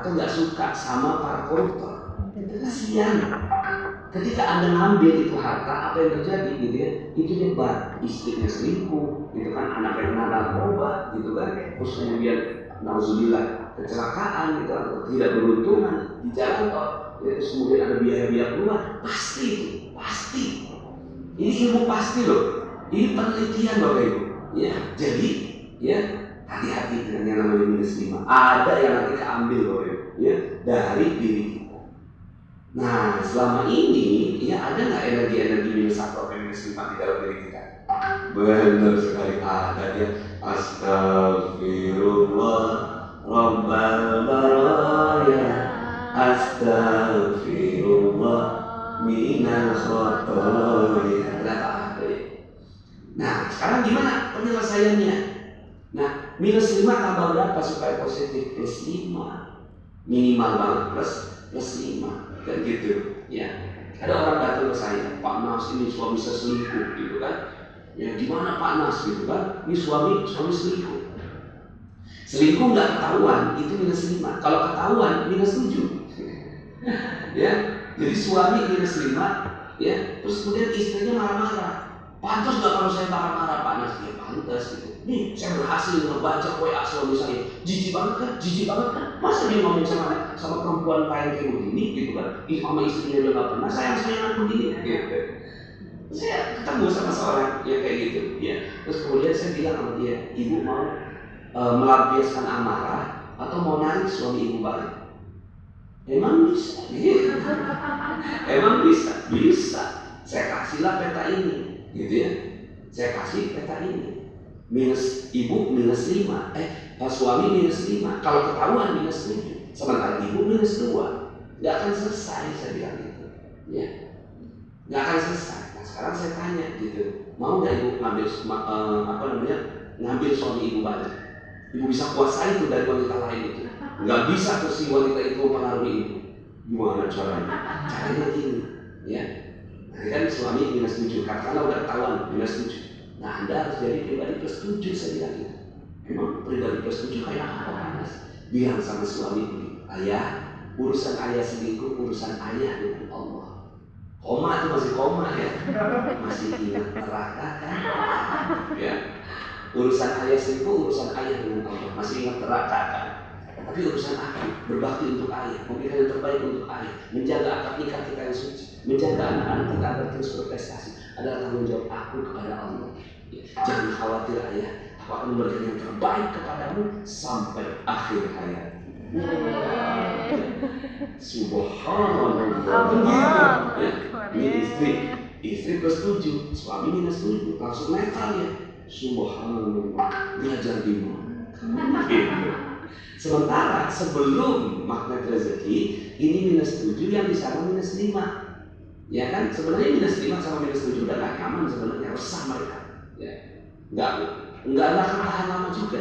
atau nggak suka sama para koruptor. Kasihan. Ketika Anda ngambil itu harta, apa yang terjadi gitu ya? Itu nyebar, istrinya selingkuh, gitu kan, anaknya kena narkoba, gitu kan. Terus kemudian nauzubillah kecelakaan gitu atau tidak beruntungan di jalan tol. Ya, terus kemudian ada biaya-biaya keluar, pasti itu, pasti. Ini ilmu pasti loh. Ini penelitian Bapak Ibu. Ya, jadi ya hati-hati dengan yang namanya minus 5. Ada yang nanti keambil Bapak Ibu, ya, dari diri kita. Nah, selama ini ya ada nggak energi-energi minus 1 atau minus 5 di dalam diri kita? Benar sekali ada ya. Astagfirullah Rabbal baraya, Astagfirullah minal khotoya. Nah, sekarang gimana penyelesaiannya? Nah, minus 5 tambah berapa supaya positif? Plus 5. Minimal banget plus 5. Dan gitu ya. Ada orang datang ke saya, Pak Nas, ini suami saya selingkuh gitu kan. Ya gimana Pak Nas gitu kan. Ini suami selingkuh. Selingkuh nggak ketahuan, itu minus 5. Kalau ketahuan minus 7. Ya. Jadi suami minus 5, ya. Terus kemudian istrinya marah-marah. Pantas nggak kalau saya marah-marah Pak Nas? Ya pantas gitu. Nih saya berhasil ngebaca WA suami saya. Jijik banget kan? Masa dia ngomong sama perempuan kayak begini gitu kan? Sama istrinya udah nggak pernah sayang-sayangan begini gitu. Saya ketemu sama seorang yang kayak gitu ya. Terus kemudian saya bilang sama dia, ibu mau melampiaskan amarah atau mau narik suami ibu balik? Emang bisa? Emang bisa. Saya kasihlah peta ini gitu ya. Saya kasih peta ini. Minus ibu minus 5, suami minus 5. Kalau ketahuan minus 7, sementara ibu minus 2. Nggak akan selesai, saya bilang gitu. Ya, nggak akan selesai. Nah sekarang saya tanya gitu, mau nggak ibu ngambil suami ibu balik? Ibu bisa kuasai itu dari wanita lain itu. Nggak bisa tuh si wanita itu mempengaruhi ibu. Gimana caranya? Caranya gini, ya. Nah kan suami minus 7, karena udah ketahuan minus 7. Nah Anda harus jadi pribadi plus 7, saya bilang gitu. Emang pribadi plus 7 kayak apa Mas? Bilang sama suami, ayah, urusan ayah selingkuh, urusan ayah dengan Allah. Koma itu masih koma ya, masih ingat neraka kan? Ya. Urusan ayah selingkuh, urusan ayah dengan Allah, masih ingat neraka kan? Tapi urusan aku, berbakti untuk ayah, memberikan yang terbaik untuk ayah, menjaga akad nikah kita yang suci, menjaga anak-anak kita agar terus berprestasi, adalah tanggung jawab aku kepada Allah. Jangan khawatir ayah, aku akan memberikan yang terbaik kepadamu sampai akhir hayat. Subhanallah. Ini istri plus 7, suami minus 7, langsung netral ya. Subhanallah. Belajar di mana? Sementara sebelum magnet rezeki ini minus 7, yang di sana minus 5. Ya kan, sebenarnya minus 5 sama minus 7 udah gak nyaman sebenarnya, resah mereka. Ya, nggak akan tahan lama juga.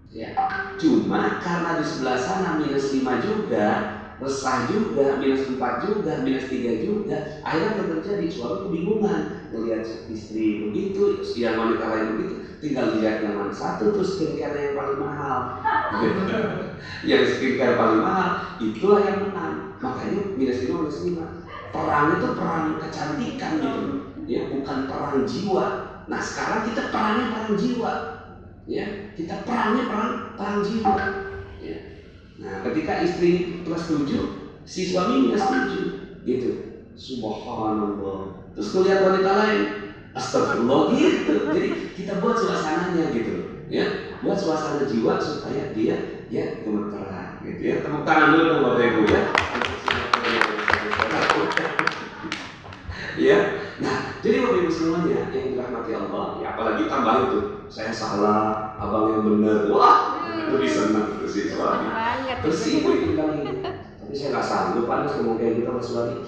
Ya, cuma karena di sebelah sana minus 5 juga, resah juga, minus 4 juga, minus 3 juga, akhirnya terjadi suatu kebingungan melihat istri begitu, yang wanita lain begitu, tinggal lihat yang mana satu, terus skincare yang paling mahal. Yang skincare paling mahal itulah yang menang. Makanya minus 5 minus 5. Perang itu perang kecantikan gitu, ya, bukan perang jiwa. Nah sekarang kita perangnya perang jiwa, ya, kita perangnya perang jiwa. Ya. Nah ketika istri plus 7, si suami minus 7, gitu. Subhanallah. Terus melihat wanita lain, astagfirullah gitu. Jadi kita buat suasananya gitu, ya, buat suasana jiwa supaya dia gemeteran, gitu ya. Tepuk tangan dulu dong Bapak Ibu ya. Ya, nah jadi Bapak Ibu semuanya yang dirahmati Allah, ya apalagi tambah itu, saya salah, abang yang benar, wah lebih senang itu sih suami. Terus si ibu itu bilang ini, tapi saya nggak sanggup panas ngomong kayak gitu sama suami.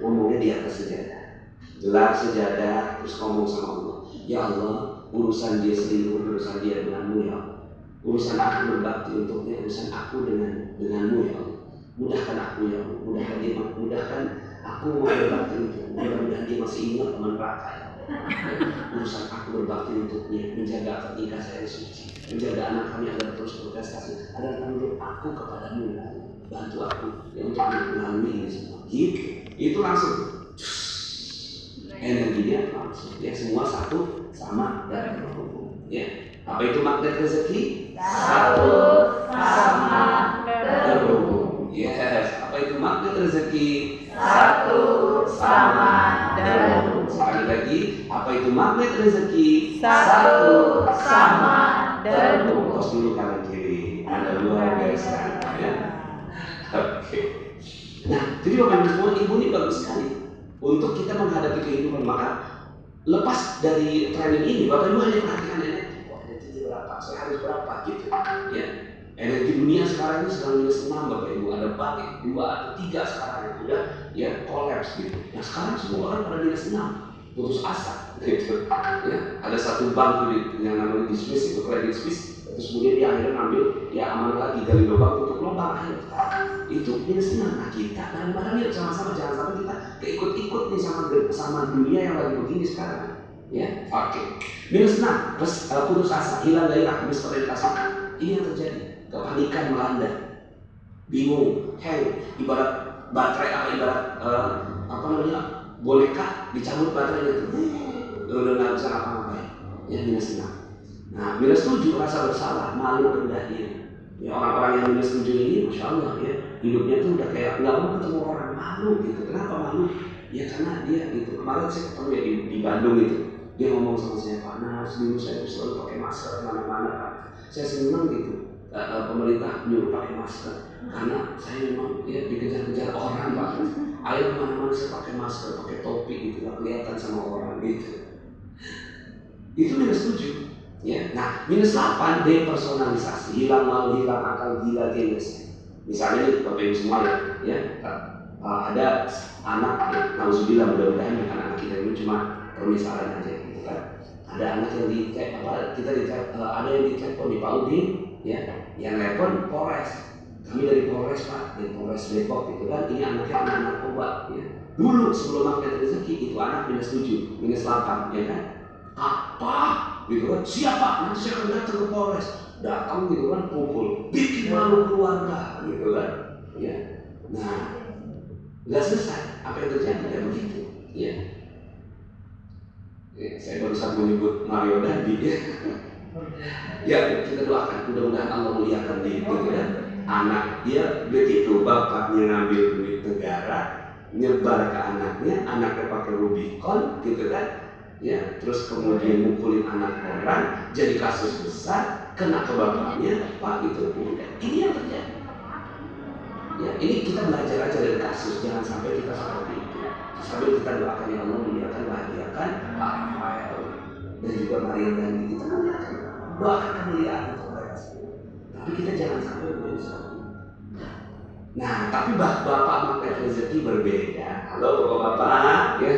Ngomongnya di atas sejadah, gelar sejadah, terus ngomong sama Allah, ya Allah, urusan dia selingkuh, urusan dia denganmu ya Allah. Urusan aku berbakti untuknya, urusan aku denganmu ya Allah. Mudahkan aku ya Allah, mudahkan aku mau berbakti untuk, mudah-mudahan dia masih ingat teman neraka ya. Urusan aku berbakti untuknya, menjaga akad nikah saya suci, menjaga anak kami agar terus berprestasi, adalah tanggung jawab aku kepadamu ya Allah. Bantu aku ya untuk melalui ini semua. Gitu. Itu langsung energinya langsung. Ya semua satu sama dan terhubung. Ya. Apa itu magnet rezeki? Satu sama terhubung. Yes. Apa itu magnet rezeki? Satu sama terhubung. Sekali lagi, apa itu magnet rezeki? Satu sama terhubung. Tos dulu kanan kiri. Anda luar biasa. Ya. Oke. Nah, jadi Bapak Ibu semua, ibu ini bagus sekali untuk kita menghadapi kehidupan. Maka lepas dari training ini, Bapak Ibu hanya perhatikan energi. Energi berapa? Saya harus berapa gitu. Ya. Energi dunia sekarang ini sedang minus 6 Bapak Ibu. Ada banyak 2 atau 3 sekarang yang udah ya kolaps gitu. Nah sekarang semua orang pada minus 6, putus asa gitu. Ya, ada satu bank yang namanya di Swiss itu Credit Suisse. Terus kemudian dia akhirnya ngambil ya aman lagi dari lubang tutup lubang akhir. Itu minus 6. Nah kita bareng-bareng yuk sama-sama, jangan sampai kita keikut-ikut nih sama dunia yang lagi begini sekarang. Ya, oke. Minus 6, terus putus asa, hilang gairah, miskorientasi. Ini yang terjadi. Kepanikan melanda, bingung, hang, ibarat baterai apa ibarat apa namanya boneka dicabut baterainya itu, udah nggak bisa apa-apa ya minus 6. Nah minus 7 rasa bersalah, malu rendah diri. Ya orang-orang yang minus 7 ini, masya Allah ya hidupnya tuh udah kayak nggak mau ketemu orang, malu gitu. Kenapa malu? Ya karena dia gitu. Kemarin saya ketemu ya di Bandung itu, dia ngomong sama saya, Pak Nas, dulu saya selalu pakai masker kemana-mana Pak. Saya senang gitu. Pemerintah nyuruh pakai masker karena saya memang ya dikejar-kejar orang Pak. Ayo kemana-mana saya pakai masker, pakai topi gitu, nggak kelihatan sama orang gitu. Itu minus 7 ya. Nah minus 8 depersonalisasi, hilang malu, hilang akal, gila gengsi. Misalnya nih Bapak Ibu semua ya ada anak ya, nauzubillah, mudah-mudahan bukan anak kita ini, cuma permisalan aja gitu kan. Ada anak yang ada yang ditelepon di Pak Udin ya, yang telepon Polres, kami dari Polres Pak, dari Polres Depok gitu kan, ini anaknya kena narkoba ya. Dulu sebelum magnet rezeki itu anak minus 7, minus 8 ya kan, apa gitu kan, siapa nanti saya akan datang ke Polres, datang gitu kan, pukul, bikin malu keluarga gitu kan ya. Nah nggak selesai, apa yang terjadi kayak begitu ya. Saya barusan menyebut Mario Dandi ya. Ya kita doakan mudah-mudahan Allah muliakan dia gitu kan. Anak dia begitu bapaknya ngambil duit negara nyebar ke anaknya pakai Rubicon gitu kan ya, terus kemudian mukulin anak orang, jadi kasus besar, kena ke bapaknya Pak gitu. Ini yang terjadi ya. Ini kita belajar aja dari kasus, jangan sampai kita seperti itu. Sambil kita doakan ya Allah muliakan, bahagiakan Pak Rafael dan juga Maria dan kita muliakan, doakan kemuliaan untuk mereka semua. Tapi kita jangan sampai menyesal. Nah, tapi bapak magnet rezeki berbeda. Halo bapak-bapak ya,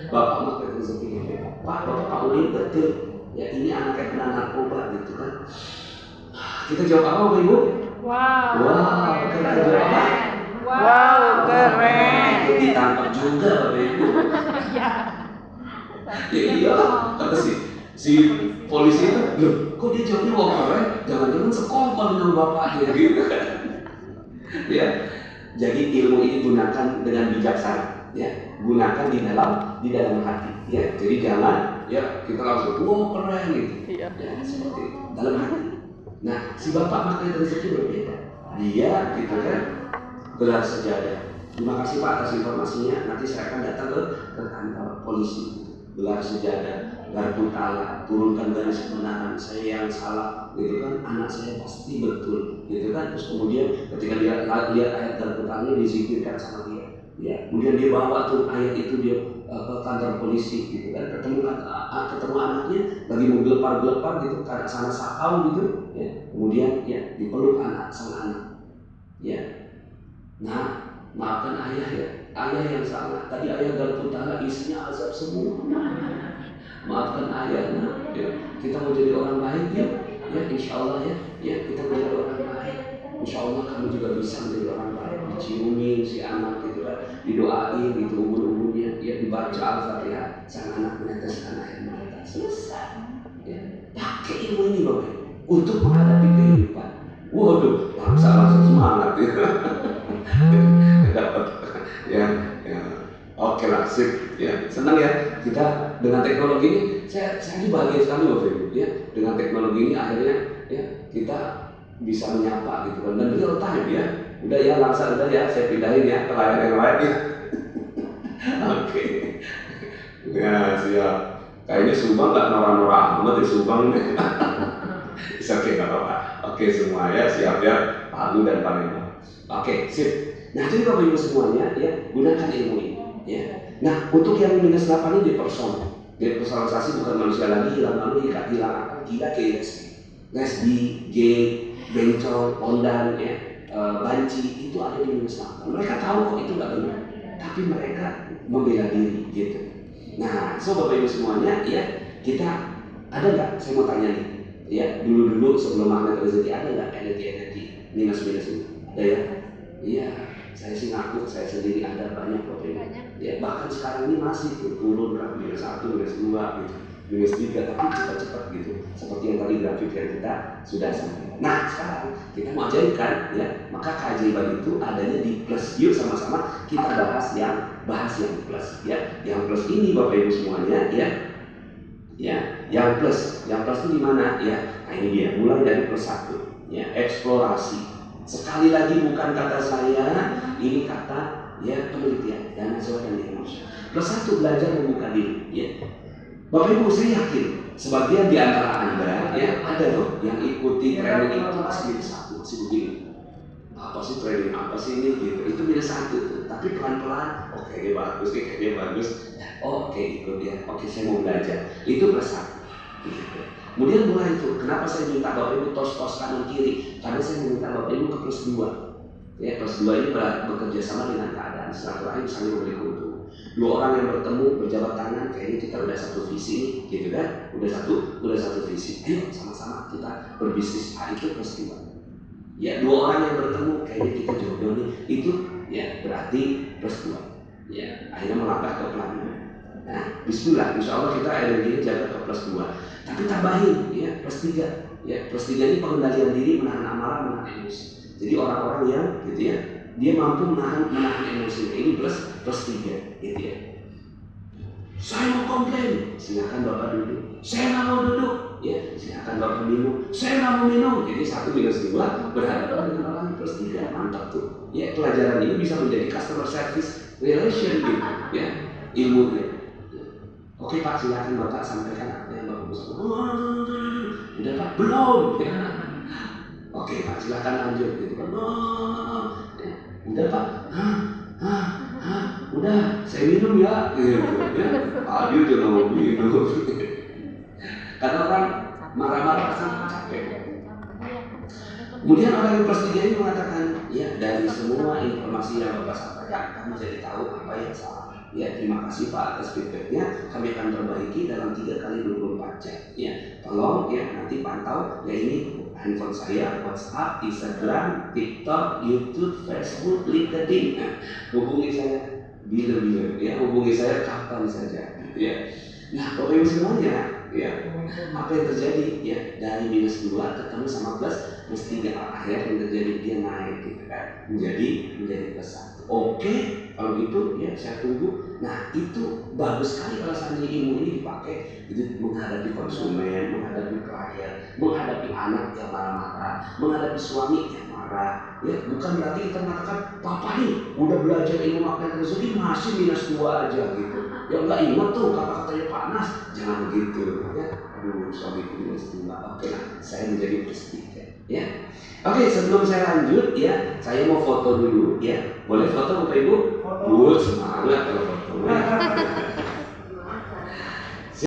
bapak magnet rezeki berbeda. Bapak Udin betul ya, ini anaknya kena narkoba gitu kan. Kita jawab apa Bapak Ibu? Wow, kita jawab apa? Wow, keren. Ditangkap juga Bapak Ibu. Ya iya, kata si polisi itu, loh, kok dia jawabnya wow keren? Jangan-jangan sekongkol dengan bapaknya gitu kan. Ya, jadi ilmu ini gunakan dengan bijaksana, ya, gunakan di dalam hati, ya. Jadi jangan, ya, kita langsung wow keren gitu, ya, seperti itu, dalam hati. Nah, si bapak magnet rezeki berbeda, dia gitu kan, gelar sejadah. Terima kasih Pak atas informasinya. Nanti saya akan datang ke kantor polisi. Gelar sejadah, garpu tala, turunkan garis kebenaran, saya yang salah, gitu kan, anak saya pasti betul, gitu kan. Terus kemudian ketika dia lihat ayat garpu talanya dizikirkan sama dia, ya, kemudian dia bawa tuh ayat itu dia ke kantor polisi, gitu kan, ketemu anaknya lagi mau gelepar gitu, karena sana sakau gitu, ya, kemudian ya dipeluk sang anak, ya. Nah, maafkan ayah ya, ayah yang salah. Tadi ayah garpu tala isinya azab semua. Maafkan ayahnya. Ya. Kita mau jadi orang baik ya, insya Allah ya. Ya kita mau jadi orang baik. insya Allah kamu juga bisa menjadi orang baik. Diciumin si anak gitu kan, didoain gitu umur-umurnya, ya dibaca Al-Fatihah, sang anak meneteskan air mata. Selesai. Ya. Pakai ilmu ini Bapak untuk menghadapi kehidupan. Waduh, langsung semangat ya. Dapat ya. Oke lah, sip ya. Senang ya kita dengan teknologi ini. Saya ini bahagia sekali Bapak Ibu ya. Dengan teknologi ini akhirnya ya kita bisa menyapa gitu kan, dan real time ya. Udah ya, langsung udah ya, saya pindahin ya ke layar yang lain ya. Oke. Ya siap. Kayaknya Subang nggak norak-norak amat di Subang nih. Bisa oke nggak apa-apa. Oke semua ya, siap ya. Palu dan Palembang. Oke sip. Nah jadi Bapak Ibu semuanya ya, gunakan ilmu ini ya. Nah untuk yang minus 8 ini depersonalisasi bukan manusia lagi, hilang malu, hilang akal, gila kayak lesbi, gay, bencong, ondan ya, banci, itu ada di minus 8. Mereka tahu kok itu nggak benar, tapi mereka membela diri gitu. Nah, so Bapak Ibu semuanya ya, kita ada nggak? Saya mau tanya nih, ya dulu sebelum magnet rezeki ada nggak energi minus ini? Ada ya? Iya, saya sih ngaku saya sendiri ada banyak Bapak Ibu. Ya bahkan sekarang ini masih turun berapa minus 1, minus 2 gitu. Minus 3, tapi cepat-cepat gitu. Seperti yang tadi grafik yang kita sudah sampaikan. Nah sekarang kita mau ajaibkan ya, maka keajaiban itu adanya di plus. Yuk sama-sama kita bahas yang plus ya. Yang plus ini Bapak Ibu semuanya ya. Ya, yang plus itu di mana ya? Nah ini dia, mulai dari plus 1 ya, eksplorasi. Sekali lagi bukan kata saya, ini kata ya penelitian dan menyesuaikan dengan manusia. Plus 1 belajar membuka diri ya. Bapak Ibu saya yakin sebagian di antara Anda ya ada loh yang ikuti training itu masih minus 1, masih begini. Apa sih training, apa sih ini gitu. Itu minus 1 tuh. Tapi pelan-pelan, oke ini bagus nih, kayaknya bagus. Oke ikut ya, oke saya mau belajar. Itu plus 1 gitu. Kemudian mulai itu, kenapa saya minta Bapak Ibu tos kanan kiri? Karena saya minta Bapak Ibu ke plus 2. Ya, plus 2 ini bekerja sama dengan keadaan silaturahim saling memberi keuntungan. 2 orang yang bertemu berjabat tangan, kayaknya kita udah satu visi nih, gitu kan? Udah satu visi. Ayo sama-sama kita berbisnis. Itu plus 2. Ya, 2 orang yang bertemu, kayaknya kita jodoh nih. Itu ya berarti plus 2. Ya, akhirnya melangkah ke plan 2. Nah, bismillah, insya Allah kita energinya jaga ke plus 2. Tapi tambahin ya plus 3. Ya, plus 3 ini pengendalian diri, menahan amarah, menahan emosi. Jadi orang-orang yang gitu ya, dia mampu menahan emosi. Ini plus 3 gitu ya. Saya mau komplain, silakan Bapak duduk. Saya nggak mau duduk, ya silakan Bapak minum. Saya nggak mau minum. Jadi 1 minus 2 berhadapan dengan orang plus 3, mantap tuh. Ya pelajaran ini bisa menjadi customer service relation gitu, ya ilmunya. Oke Pak, silakan Bapak sampaikan apa yang Bapak bisa. Udah Pak, belum. Ya. Oke Pak, silakan lanjut gitu kan. Ya. Udah Pak, udah, saya minum ya. Gitu. Ya. Dia juga mau minum. Karena orang marah-marah kan capek. Kemudian orang yang plus 3 ini mengatakan, ya dari semua informasi yang Bapak sampaikan, kami jadi tahu apa yang salah. Ya, terima kasih Pak atas feedbacknya. Kami akan perbaiki dalam 3 kali 24 jam. Ya, tolong ya nanti pantau. Ya ini handphone saya, WhatsApp, Instagram, TikTok, YouTube, Facebook, LinkedIn. Nah, hubungi saya bila-bila. Ya, hubungi saya kapan saja. Ya. Nah, Bapak Ibu semuanya, ya apa yang terjadi? Ya dari minus 2 ketemu sama plus 3. Akhirnya yang terjadi dia naik gitu kan, menjadi plus 1. Oke, kalau gitu ya saya tunggu. Nah itu bagus sekali kalau seandainya ilmu ini dipakai itu menghadapi konsumen, menghadapi klien, menghadapi anak yang marah-marah, menghadapi suami yang marah. Ya bukan berarti kita mengatakan Papa nih udah belajar ilmu magnet rezeki masih minus 2 aja gitu. Ya nggak ingat tuh kata-katanya panas, jangan begitu ya. Aduh suamiku minus 2. Oke lah, saya menjadi plus 3 ya. Oke, sebelum saya lanjut ya, saya mau foto dulu ya. Boleh foto Bapak Ibu? Semangat kalau foto.